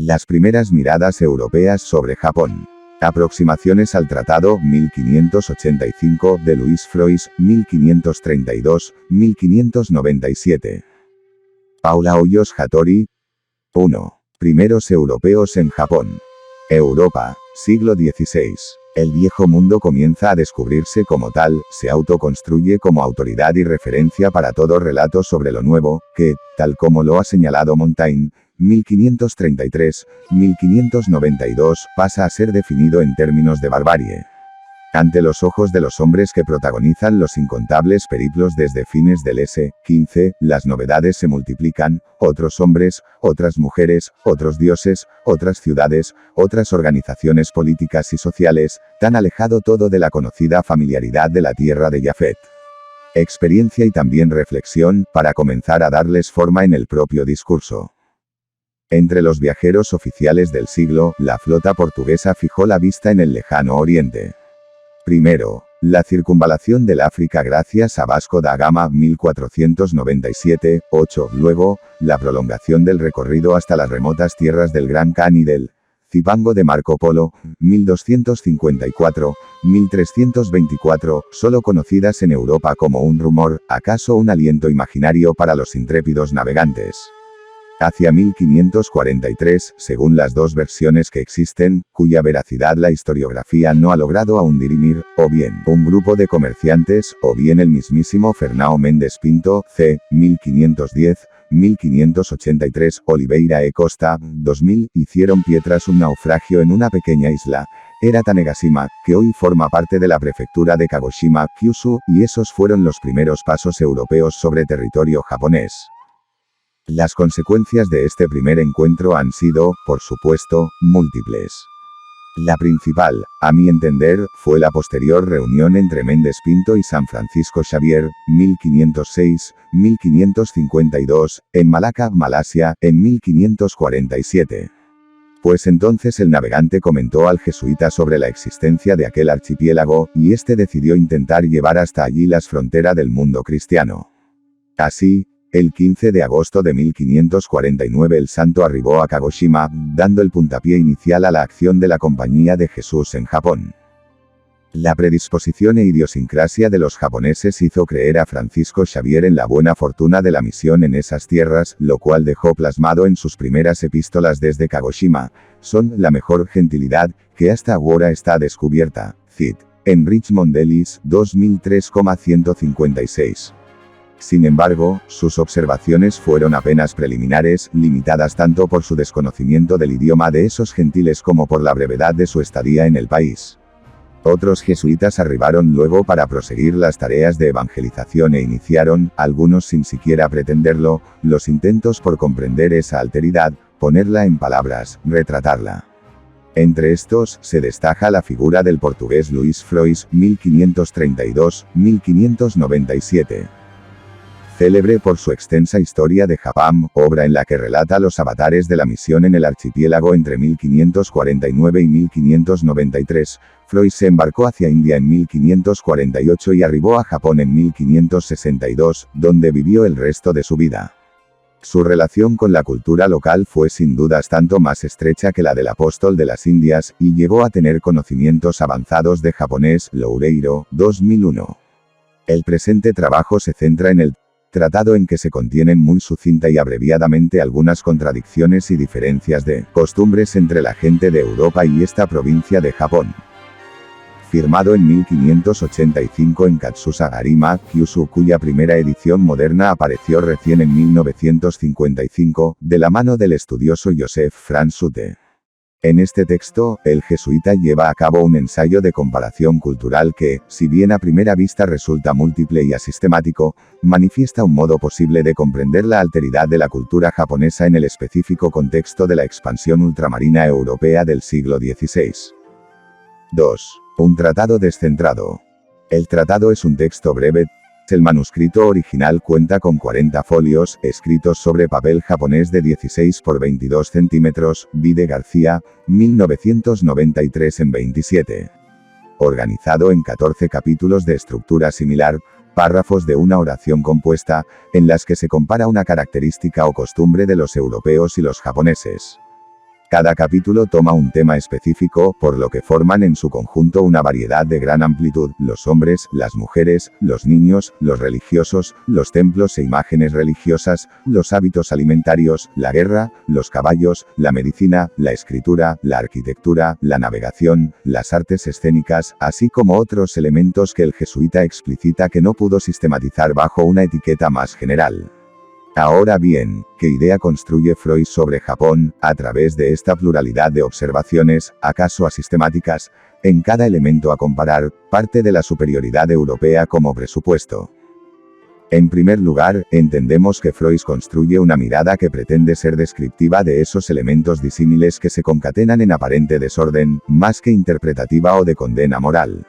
Las primeras miradas europeas sobre Japón. Aproximaciones al Tratado 1585 de Louis Frois, 1532-1597. Paula Hoyos Hattori. 1. Primeros europeos en Japón. Europa, siglo XVI. El viejo mundo comienza a descubrirse como tal, se autoconstruye como autoridad y referencia para todo relato sobre lo nuevo, que, tal como lo ha señalado Montaigne, 1533-1592, pasa a ser definido en términos de barbarie. Ante los ojos de los hombres que protagonizan los incontables periplos desde fines del S-15, las novedades se multiplican, otros hombres, otras mujeres, otros dioses, otras ciudades, otras organizaciones políticas y sociales, tan alejado todo de la conocida familiaridad de la tierra de Jafet. Experiencia y también reflexión, para comenzar a darles forma en el propio discurso. Entre los viajeros oficiales del siglo, la flota portuguesa fijó la vista en el lejano oriente. Primero, la circunvalación del África gracias a Vasco da Gama 1497-8, luego, la prolongación del recorrido hasta las remotas tierras del Gran Khan y del Cipango de Marco Polo, 1254-1324, solo conocidas en Europa como un rumor, acaso un aliento imaginario para los intrépidos navegantes. Hacia 1543, según las dos versiones que existen, cuya veracidad la historiografía no ha logrado aún dirimir, o bien un grupo de comerciantes, o bien el mismísimo Fernão Mendes Pinto, c. 1510-1583, Oliveira e Costa, 2000, hicieron piedras un naufragio en una pequeña isla, era Tanegashima, que hoy forma parte de la prefectura de Kagoshima, Kyushu, y esos fueron los primeros pasos europeos sobre territorio japonés. Las consecuencias de este primer encuentro han sido, por supuesto, múltiples. La principal, a mi entender, fue la posterior reunión entre Méndez Pinto y San Francisco Xavier, 1506-1552, en Malaca, Malasia, en 1547. Pues entonces el navegante comentó al jesuita sobre la existencia de aquel archipiélago, y este decidió intentar llevar hasta allí las fronteras del mundo cristiano. Así, el 15 de agosto de 1549 el santo arribó a Kagoshima, dando el puntapié inicial a la acción de la Compañía de Jesús en Japón. La predisposición e idiosincrasia de los japoneses hizo creer a Francisco Xavier en la buena fortuna de la misión en esas tierras, lo cual dejó plasmado en sus primeras epístolas desde Kagoshima. Son la mejor gentilidad, que hasta ahora está descubierta. Cit. En Richmond Ellis, 2003,156. Sin embargo, sus observaciones fueron apenas preliminares, limitadas tanto por su desconocimiento del idioma de esos gentiles como por la brevedad de su estadía en el país. Otros jesuitas arribaron luego para proseguir las tareas de evangelización e iniciaron, algunos sin siquiera pretenderlo, los intentos por comprender esa alteridad, ponerla en palabras, retratarla. Entre estos, se destaca la figura del portugués Luís Frois, 1532-1597. Célebre por su extensa historia de Japón, obra en la que relata los avatares de la misión en el archipiélago entre 1549 y 1593, Frois se embarcó hacia India en 1548 y arribó a Japón en 1562, donde vivió el resto de su vida. Su relación con la cultura local fue sin dudas tanto más estrecha que la del apóstol de las Indias, y llegó a tener conocimientos avanzados de japonés. Loureiro, 2001. El presente trabajo se centra en el tratado en que se contienen muy sucinta y abreviadamente algunas contradicciones y diferencias de costumbres entre la gente de Europa y esta provincia de Japón. Firmado en 1585 en Katsusagarima, Kyushu, cuya primera edición moderna apareció recién en 1955, de la mano del estudioso Joseph Franz Sutte. En este texto, el jesuita lleva a cabo un ensayo de comparación cultural que, si bien a primera vista resulta múltiple y asistemático, manifiesta un modo posible de comprender la alteridad de la cultura japonesa en el específico contexto de la expansión ultramarina europea del siglo XVI. 2. Un tratado descentrado. El tratado es un texto breve. El manuscrito original cuenta con 40 folios, escritos sobre papel japonés de 16 por 22 centímetros, Vide García, 1993 en 27. Organizado en 14 capítulos de estructura similar, párrafos de una oración compuesta, en las que se compara una característica o costumbre de los europeos y los japoneses. Cada capítulo toma un tema específico, por lo que forman en su conjunto una variedad de gran amplitud: los hombres, las mujeres, los niños, los religiosos, los templos e imágenes religiosas, los hábitos alimentarios, la guerra, los caballos, la medicina, la escritura, la arquitectura, la navegación, las artes escénicas, así como otros elementos que el jesuita explicita que no pudo sistematizar bajo una etiqueta más general. Ahora bien, ¿qué idea construye Freud sobre Japón, a través de esta pluralidad de observaciones, acaso asistemáticas, en cada elemento a comparar, parte de la superioridad europea como presupuesto? En primer lugar, entendemos que Freud construye una mirada que pretende ser descriptiva de esos elementos disímiles que se concatenan en aparente desorden, más que interpretativa o de condena moral.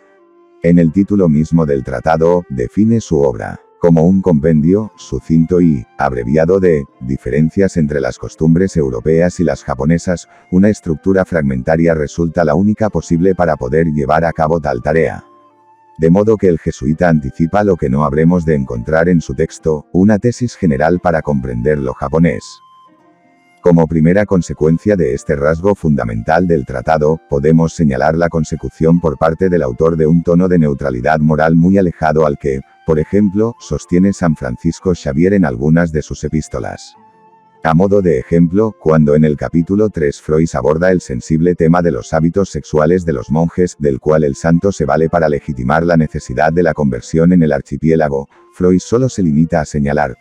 En el título mismo del tratado, define su obra como un compendio, sucinto y abreviado de diferencias entre las costumbres europeas y las japonesas. Una estructura fragmentaria resulta la única posible para poder llevar a cabo tal tarea. De modo que el jesuita anticipa lo que no habremos de encontrar en su texto, una tesis general para comprender lo japonés. Como primera consecuencia de este rasgo fundamental del tratado, podemos señalar la consecución por parte del autor de un tono de neutralidad moral muy alejado al que, por ejemplo, sostiene San Francisco Xavier en algunas de sus epístolas. A modo de ejemplo, cuando en el capítulo 3 Freud aborda el sensible tema de los hábitos sexuales de los monjes, del cual el santo se vale para legitimar la necesidad de la conversión en el archipiélago, Freud solo se limita a señalar: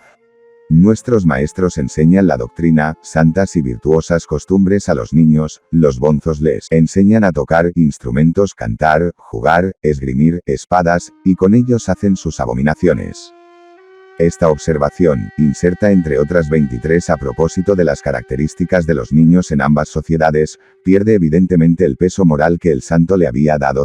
nuestros maestros enseñan la doctrina, santas y virtuosas costumbres a los niños, los bonzos les enseñan a tocar instrumentos, cantar, jugar, esgrimir espadas, y con ellos hacen sus abominaciones. Esta observación, inserta entre otras 23 a propósito de las características de los niños en ambas sociedades, pierde evidentemente el peso moral que el santo le había dado.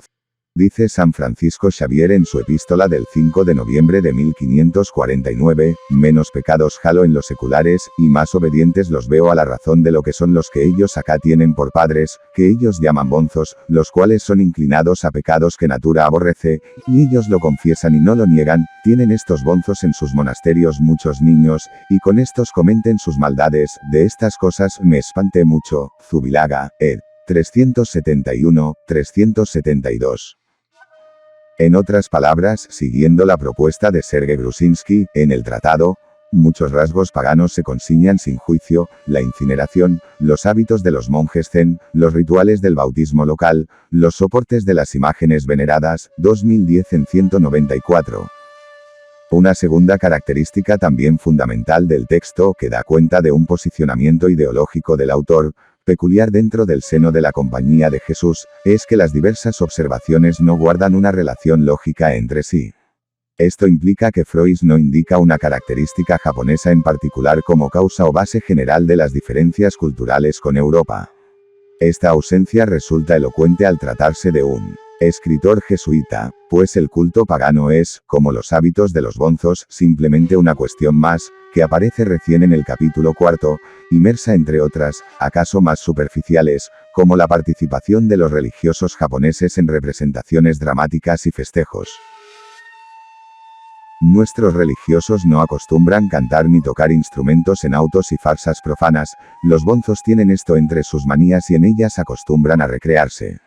Dice San Francisco Xavier en su epístola del 5 de noviembre de 1549, menos pecados jalo en los seculares, y más obedientes los veo a la razón de lo que son los que ellos acá tienen por padres, que ellos llaman bonzos, los cuales son inclinados a pecados que natura aborrece, y ellos lo confiesan y no lo niegan. Tienen estos bonzos en sus monasterios muchos niños, y con estos comenten sus maldades. De estas cosas me espanté mucho. Zubilaga, ed. 371-372. En otras palabras, siguiendo la propuesta de Sergei Grusinski, en el tratado, muchos rasgos paganos se consignan sin juicio: la incineración, los hábitos de los monjes zen, los rituales del bautismo local, los soportes de las imágenes veneradas. 2010 en 194. Una segunda característica también fundamental del texto, que da cuenta de un posicionamiento ideológico del autor, peculiar dentro del seno de la Compañía de Jesús, es que las diversas observaciones no guardan una relación lógica entre sí. Esto implica que Freud no indica una característica japonesa en particular como causa o base general de las diferencias culturales con Europa. Esta ausencia resulta elocuente al tratarse de un escritor jesuita, pues el culto pagano es, como los hábitos de los bonzos, simplemente una cuestión más, que aparece recién en el capítulo 4, inmersa entre otras, acaso más superficiales, como la participación de los religiosos japoneses en representaciones dramáticas y festejos. Nuestros religiosos no acostumbran cantar ni tocar instrumentos en autos y farsas profanas. Los bonzos tienen esto entre sus manías y en ellas acostumbran a recrearse.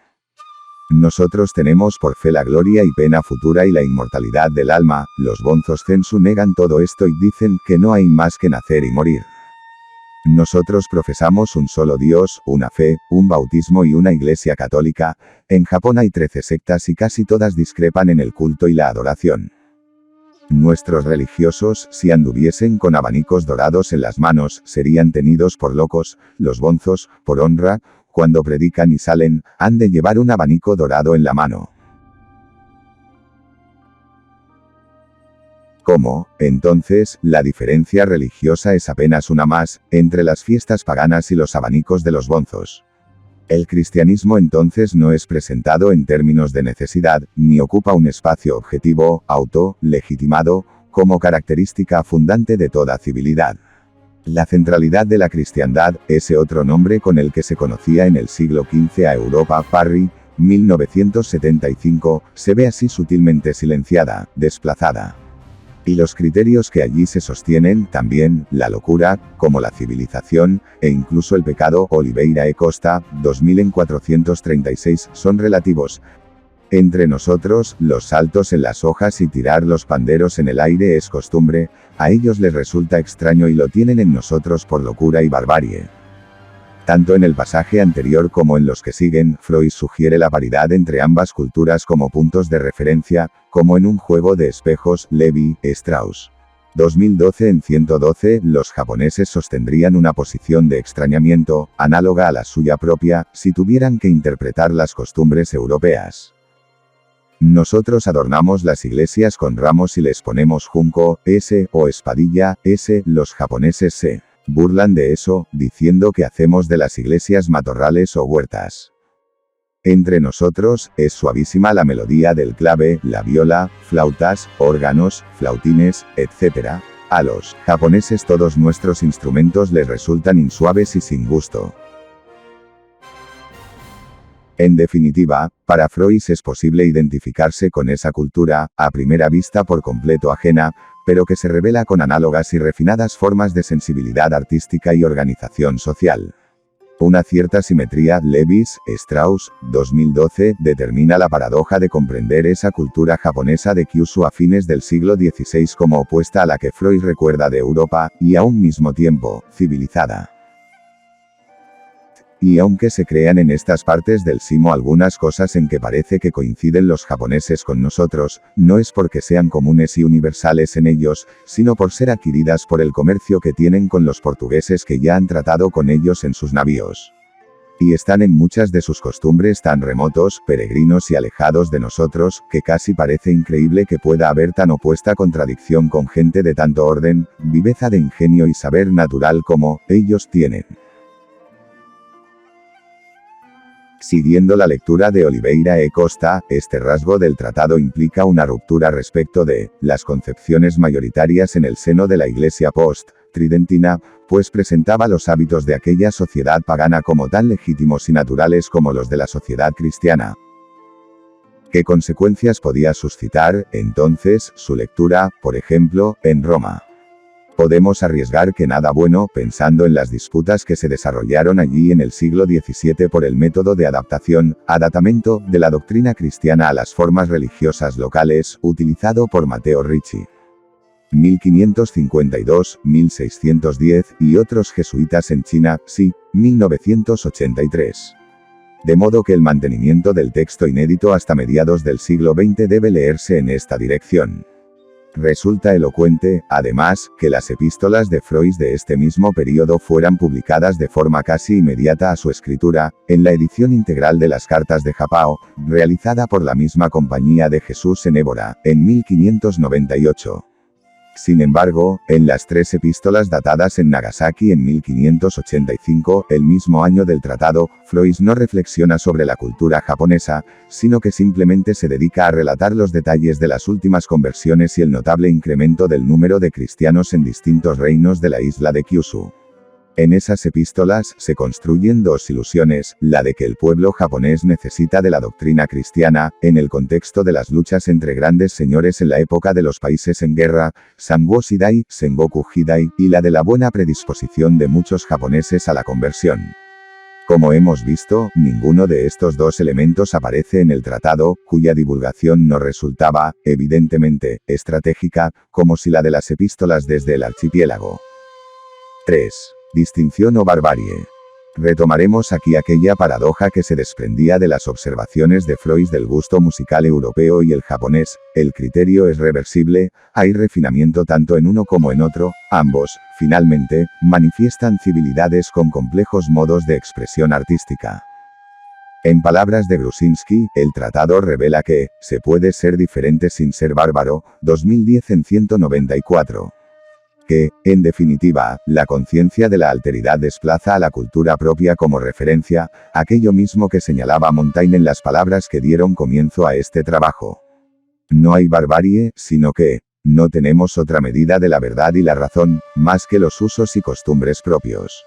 Nosotros tenemos por fe la gloria y pena futura y la inmortalidad del alma. Los bonzos zensu negan todo esto y dicen que no hay más que nacer y morir. Nosotros profesamos un solo Dios, una fe, un bautismo y una iglesia católica. En Japón hay 13 sectas y casi todas discrepan en el culto y la adoración. Nuestros religiosos, si anduviesen con abanicos dorados en las manos, serían tenidos por locos. Los bonzos, por honra, cuando predican y salen, han de llevar un abanico dorado en la mano. ¿Cómo, entonces, la diferencia religiosa es apenas una más, entre las fiestas paganas y los abanicos de los bonzos? El cristianismo entonces no es presentado en términos de necesidad, ni ocupa un espacio objetivo, auto-legitimado, como característica fundante de toda civilidad. La centralidad de la cristiandad, ese otro nombre con el que se conocía en el siglo XV a Europa, Parry, 1975, se ve así sutilmente silenciada, desplazada. Y los criterios que allí se sostienen, también, la locura, como la civilización, e incluso el pecado, Oliveira e Costa, 2436, son relativos. Entre nosotros, los saltos en las hojas y tirar los panderos en el aire es costumbre, a ellos les resulta extraño y lo tienen en nosotros por locura y barbarie. Tanto en el pasaje anterior como en los que siguen, Freud sugiere la paridad entre ambas culturas como puntos de referencia, como en un juego de espejos, Levi, Strauss. 2012. En 112, los japoneses sostendrían una posición de extrañamiento, análoga a la suya propia, si tuvieran que interpretar las costumbres europeas. Nosotros adornamos las iglesias con ramos y les ponemos junco, o espadilla, los japoneses se burlan de eso, diciendo que hacemos de las iglesias matorrales o huertas. Entre nosotros, es suavísima la melodía del clave, la viola, flautas, órganos, flautines, etc. A los japoneses todos nuestros instrumentos les resultan insuaves y sin gusto. En definitiva, para Freud es posible identificarse con esa cultura, a primera vista por completo ajena, pero que se revela con análogas y refinadas formas de sensibilidad artística y organización social. Una cierta simetría, Lewis, Strauss, 2012, determina la paradoja de comprender esa cultura japonesa de Kyushu a fines del siglo XVI como opuesta a la que Freud recuerda de Europa, y a un mismo tiempo, civilizada. Y aunque se crean en estas partes del Simo algunas cosas en que parece que coinciden los japoneses con nosotros, no es porque sean comunes y universales en ellos, sino por ser adquiridas por el comercio que tienen con los portugueses que ya han tratado con ellos en sus navíos. Y están en muchas de sus costumbres tan remotos, peregrinos y alejados de nosotros, que casi parece increíble que pueda haber tan opuesta contradicción con gente de tanto orden, viveza de ingenio y saber natural como ellos tienen. Siguiendo la lectura de Oliveira e Costa, este rasgo del tratado implica una ruptura respecto de las concepciones mayoritarias en el seno de la Iglesia post-tridentina, pues presentaba los hábitos de aquella sociedad pagana como tan legítimos y naturales como los de la sociedad cristiana. ¿Qué consecuencias podía suscitar, entonces, su lectura, por ejemplo, en Roma? Podemos arriesgar que nada bueno, pensando en las disputas que se desarrollaron allí en el siglo XVII por el método de adaptamento, de la doctrina cristiana a las formas religiosas locales, utilizado por Matteo Ricci. 1552-1610, y otros jesuitas en China, 1983. De modo que el mantenimiento del texto inédito hasta mediados del siglo XX debe leerse en esta dirección. Resulta elocuente, además, que las epístolas de Freud de este mismo período fueran publicadas de forma casi inmediata a su escritura, en la edición integral de las Cartas de Japao, realizada por la misma Compañía de Jesús en Évora, en 1598. Sin embargo, en las tres epístolas datadas en Nagasaki en 1585, el mismo año del tratado, Freud no reflexiona sobre la cultura japonesa, sino que simplemente se dedica a relatar los detalles de las últimas conversiones y el notable incremento del número de cristianos en distintos reinos de la isla de Kyushu. En esas epístolas se construyen dos ilusiones, la de que el pueblo japonés necesita de la doctrina cristiana, en el contexto de las luchas entre grandes señores en la época de los países en guerra, Sango Shidai, Sengoku Hidai, y la de la buena predisposición de muchos japoneses a la conversión. Como hemos visto, ninguno de estos dos elementos aparece en el tratado, cuya divulgación no resultaba, evidentemente, estratégica, como si la de las epístolas desde el archipiélago. 3. Distinción o barbarie. Retomaremos aquí aquella paradoja que se desprendía de las observaciones de Freud del gusto musical europeo y el japonés, el criterio es reversible, hay refinamiento tanto en uno como en otro, ambos, finalmente, manifiestan civilidades con complejos modos de expresión artística. En palabras de Grusinski, el tratado revela que, se puede ser diferente sin ser bárbaro, 2010 en 194. Que, en definitiva, la conciencia de la alteridad desplaza a la cultura propia como referencia, aquello mismo que señalaba Montaigne en las palabras que dieron comienzo a este trabajo. No hay barbarie, sino que, no tenemos otra medida de la verdad y la razón, más que los usos y costumbres propios.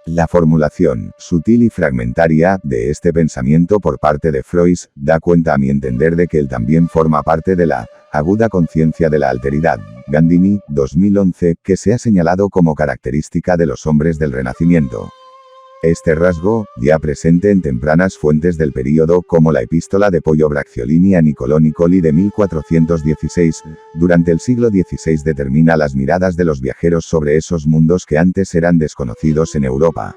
La formulación, sutil y fragmentaria, de este pensamiento por parte de Freud, da cuenta a mi entender de que él también forma parte de la aguda conciencia de la alteridad, Gandini, 2011, que se ha señalado como característica de los hombres del Renacimiento. Este rasgo, ya presente en tempranas fuentes del período como la epístola de Pollo Bracciolini a Niccolò Niccoli de 1416, durante el siglo XVI determina las miradas de los viajeros sobre esos mundos que antes eran desconocidos en Europa.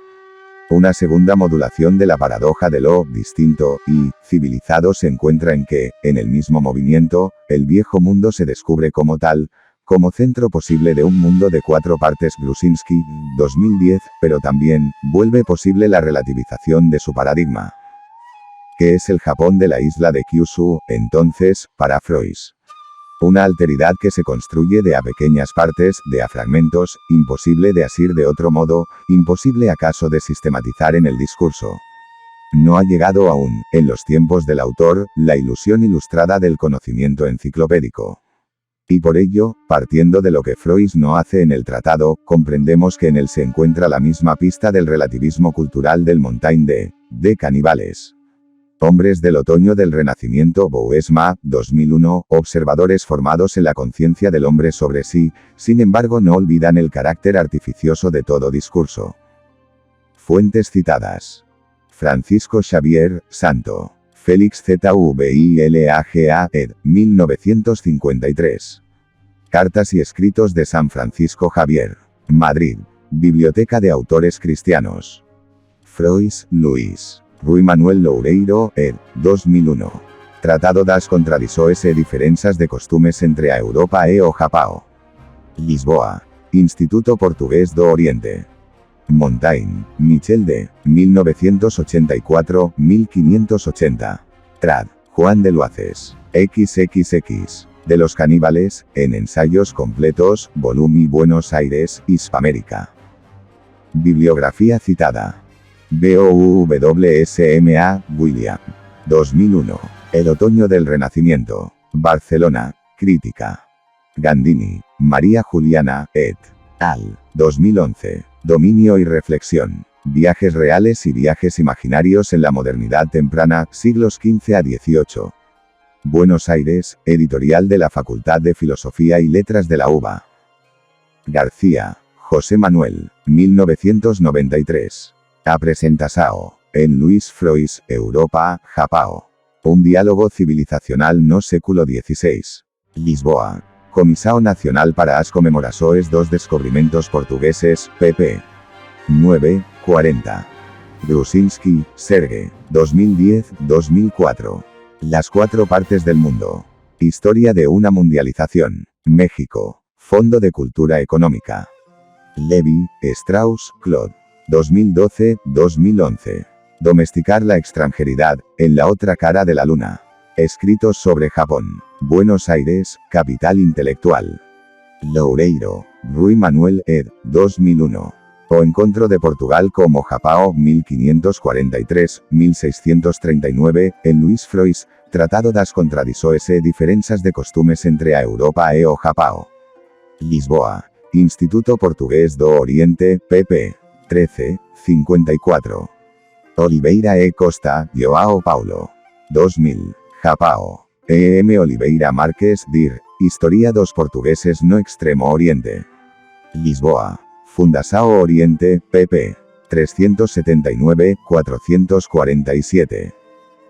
Una segunda modulación de la paradoja de lo distinto y civilizado se encuentra en que, en el mismo movimiento, el viejo mundo se descubre como tal, como centro posible de un mundo de 4 partes. Grusinski, 2010, pero también, vuelve posible la relativización de su paradigma. ¿Qué es el Japón de la isla de Kyushu, entonces, para Freud? Una alteridad que se construye de a pequeñas partes, de a fragmentos, imposible de asir de otro modo, imposible acaso de sistematizar en el discurso. No ha llegado aún, en los tiempos del autor, la ilusión ilustrada del conocimiento enciclopédico. Y por ello, partiendo de lo que Freud no hace en el tratado, comprendemos que en él se encuentra la misma pista del relativismo cultural del Montaigne de Caníbales. Hombres del otoño del Renacimiento. Boesma, 2001, observadores formados en la conciencia del hombre sobre sí, sin embargo no olvidan el carácter artificioso de todo discurso. Fuentes citadas. Francisco Xavier, Santo. Félix Zvilaga, ed. 1953. Cartas y escritos de San Francisco Javier. Madrid. Biblioteca de Autores Cristianos. Freud, Luis. Rui Manuel Loureiro, ed. 2001. Tratado das contradições e diferenças de costumes entre a Europa e o Japão. Lisboa. Instituto Portugués do Oriente. Montaigne, Michel de 1984-1580. Trad. Juan de Luaces. XXX. De los caníbales, en ensayos completos, volumen Buenos Aires, Hispamérica. Bibliografía citada. BOUWSMA, William. 2001. El otoño del Renacimiento. Barcelona. Crítica. Gandini, María Juliana, et al. 2011. Dominio y reflexión. Viajes reales y viajes imaginarios en la modernidad temprana, siglos XV a XVIII. Buenos Aires, editorial de la Facultad de Filosofía y Letras de la UBA. García, José Manuel, 1993. A presentação, en Luis Freud, Europa, Japão. Un diálogo civilizacional no século XVI. Lisboa. Comissão Nacional para as Comemorações dos Descobrimentos Portugueses, pp. 9, 40. Grusinski, Serge, 2010-2004. Las 4 partes del mundo. Historia de una mundialización. México. Fondo de Cultura Económica. Levi, Strauss, Claude. 2012-2011. Domesticar la extranjeridad, en la otra cara de la luna. Escritos sobre Japón. Buenos Aires, Capital Intelectual. Loureiro, Rui Manuel, ed. 2001. O Encontro de Portugal como Japão, 1543-1639, en Luis Freud, Tratado das Contradições e Diferenças de Costumes entre a Europa e o Japão. Lisboa. Instituto Portugués do Oriente, pp. 13, 54. Oliveira e Costa, João Paulo. 2000. Japão. E.M. Oliveira Marques, dir. Historia dos Portugueses no Extremo Oriente. Lisboa. Fundação Oriente, pp. 379-447.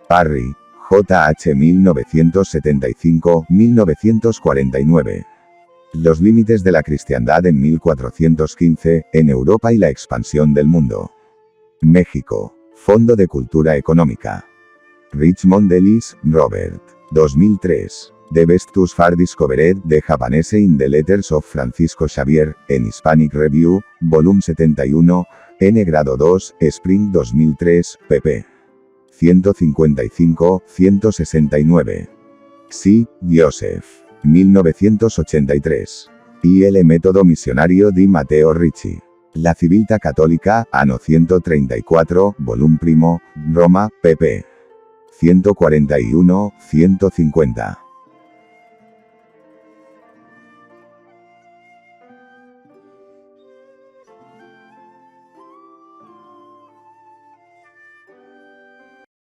Parry, J.H. 1975-1949. Los límites de la cristiandad en 1415, en Europa y la expansión del mundo. México. Fondo de Cultura Económica. Richmond Ellis, Robert. 2003. The Best Tools for Discovered, The Japanese in the Letters of Francisco Xavier, en Hispanic Review, volumen 71, N grado 2, Spring 2003, pp. 155-169. Xi, Joseph. 1983. Y el método misionario di Matteo Ricci. La Civiltà Católica, Anno 134, volumen 1, Roma, pp. 141-150.